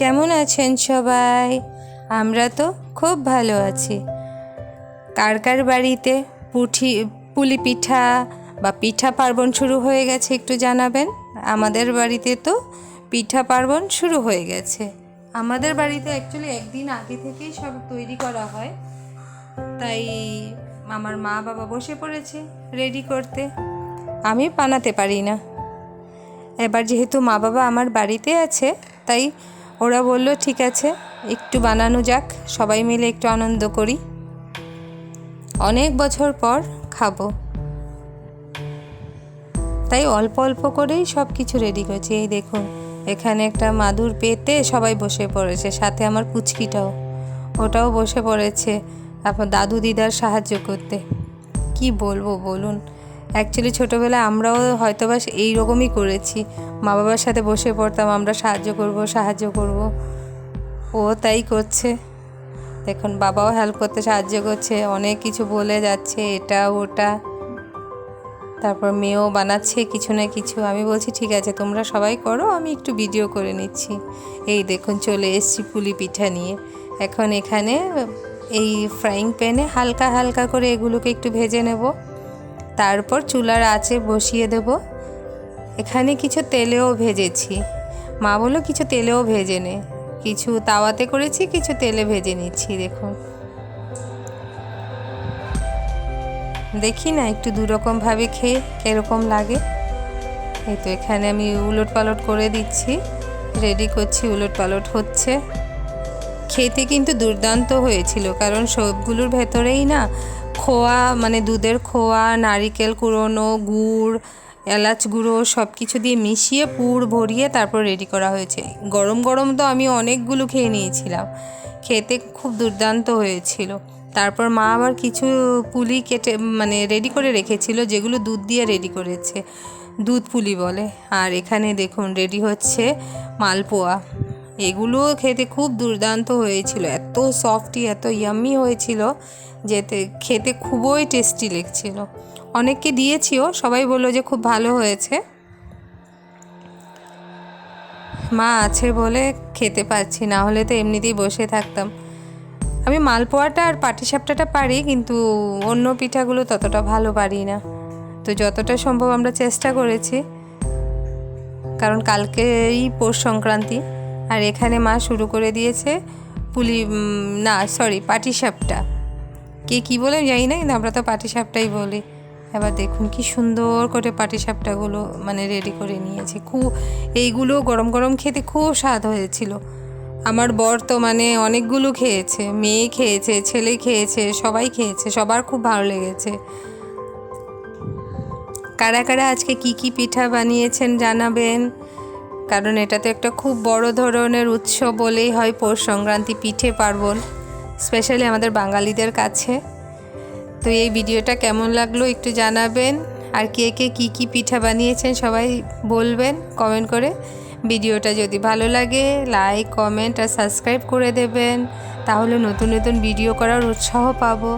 কেমন আছেন সবাই? আমরা তো খুব ভালো আছি। কার কার বাড়িতে পুলি পিঠা বা পিঠা পার্বণ শুরু হয়ে গেছে একটু জানাবেন। আমাদের বাড়িতে তো পিঠা পার্বণ শুরু হয়ে গেছে। আমাদের বাড়িতে অ্যাকচুয়ালি একদিন আগে থেকেই সব তৈরি করা হয়, তাই আমার মা বাবা বসে পড়েছে রেডি করতে। আমি বানাতে পারি না। এবার যেহেতু মা বাবা আমার বাড়িতে আছে, তাই ওরা বলল ঠিক আছে একটু বানানো যাক, সবাই মিলে একটু আনন্দ করি, অনেক বছর পর খাবো। তাই অল্প অল্প করেই সব কিছু রেডি করেছি। এই দেখুন, এখানে একটা মাদুর পেতে সবাই বসে পড়েছে, সাথে আমার পুচকিটাও, ওটাও বসে পড়েছে আপনার দাদু দিদার সাহায্য করতে। কি বলবো বলুন, অ্যাকচুয়ালি ছোটোবেলায় আমরাও হয়তো বা এইরকমই করেছি, মা বাবার সাথে বসে পড়তাম, আমরা সাহায্য করব। ও তাই করছে। দেখুন বাবাও হেল্প করতে সাহায্য করছে, অনেক কিছু বলে যাচ্ছে এটা ওটা, তারপর মেয়েও বানাচ্ছে কিছু না কিছু। আমি বলছি ঠিক আছে তোমরা সবাই করো, আমি একটু ভিডিও করে নিচ্ছি। এই দেখুন চলে এসেছি পুলি পিঠা নিয়ে। এখন এখানে এই ফ্রাইং প্যানে হালকা হালকা করে এগুলোকে একটু ভেজে নেব, তারপর চুলার আঁচে বসিয়ে দেব। এখানে কিছু তেলেও ভেজেছি, মা বললো কিছু তেলেও ভেজে নে, কিছু তাওয়াতে করেছি, কিছু তেলে ভেজে নিচ্ছি। দেখুন দেখি না একটু দুরকমভাবে খেয়ে কীরকম লাগে। এই তো এখানে আমি উলট পালট করে দিচ্ছি, রেডি করছি, উলট পালট হচ্ছে। খেতে কিন্তু দুর্দান্ত হয়েছিল, কারণ সবগুলোর ভেতরেই না খোয়া, মানে দুধের খোয়া, নারিকেল কুড়োনো, গুড়, এলাচ গুঁড়ো সব কিছু দিয়ে মিশিয়ে পুর ভরিয়ে তারপর রেডি করা হয়েছে। গরম গরম তো আমি অনেকগুলো খেয়ে নিয়েছিলাম, খেতে খুব দুর্দান্ত হয়েছিল। তারপর মা আবার কিছু পুলি কেটে মানে রেডি করে রেখেছিল, যেগুলো দুধ দিয়ে রেডি করেছে, দুধ পুলি বলে। আর এখানে দেখুন রেডি হচ্ছে মালপোয়া, এগুলো খেতে খুব দুর্দান্ত হয়েছিল, এত সফটি এত ইয়াম্মি হয়েছিল যে খেতে খুবই টেস্টি লাগছিল। অনেককে দিয়েছিও, সবাই বললো যে খুব ভালো হয়েছে। মা আছে বলে খেতে পারছি, না হলে তো এমনিতেই বসে থাকতাম। আমি মালপোয়াটা আর পাটিসাপটাটা পারি, কিন্তু অন্য পিঠাগুলো ততটা ভালো পারি না। তো যতটা সম্ভব আমরা চেষ্টা করেছি, কারণ কালকেই পৌষ সংক্রান্তি। আর এখানে মা শুরু করে দিয়েছে পাটিসাপটা। কে কী বলে জানি না, কিন্তু আমরা তো পাটিসাপটাই বলি। এবার দেখুন কি সুন্দর করে পাটিসাপটাগুলো মানে রেডি করে নিয়েছে। এইগুলো গরম গরম খেতে খুব স্বাদ হয়েছিল। আমার বর তো মানে অনেকগুলো খেয়েছে, মেয়ে খেয়েছে, ছেলে খেয়েছে, সবাই খেয়েছে, সবার খুব ভালো লেগেছে। কারা কারা আজকে কি পিঠা বানিয়েছেন জানাবেন, কারণ এটা তো একটা খুব বড় ধরনের উৎসব বলেই হয় পৌষ সংক্রান্তি, পিঠে পার্বণ, স্পেশালি আমাদের বাঙালিদের কাছে। তো এই ভিডিওটা কেমন লাগলো একটু জানাবেন, আর কে কে কী পিঠা বানিয়েছেন সবাই বলবেন কমেন্ট করে। ভিডিওটা যদি ভালো লাগে লাইক, কমেন্ট আর সাবস্ক্রাইব করে দেবেন, তাহলে নতুন নতুন ভিডিও করার উৎসাহ পাবো।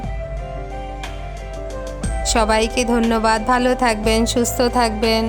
সবাইকে ধন্যবাদ, ভালো থাকবেন, সুস্থ থাকবেন।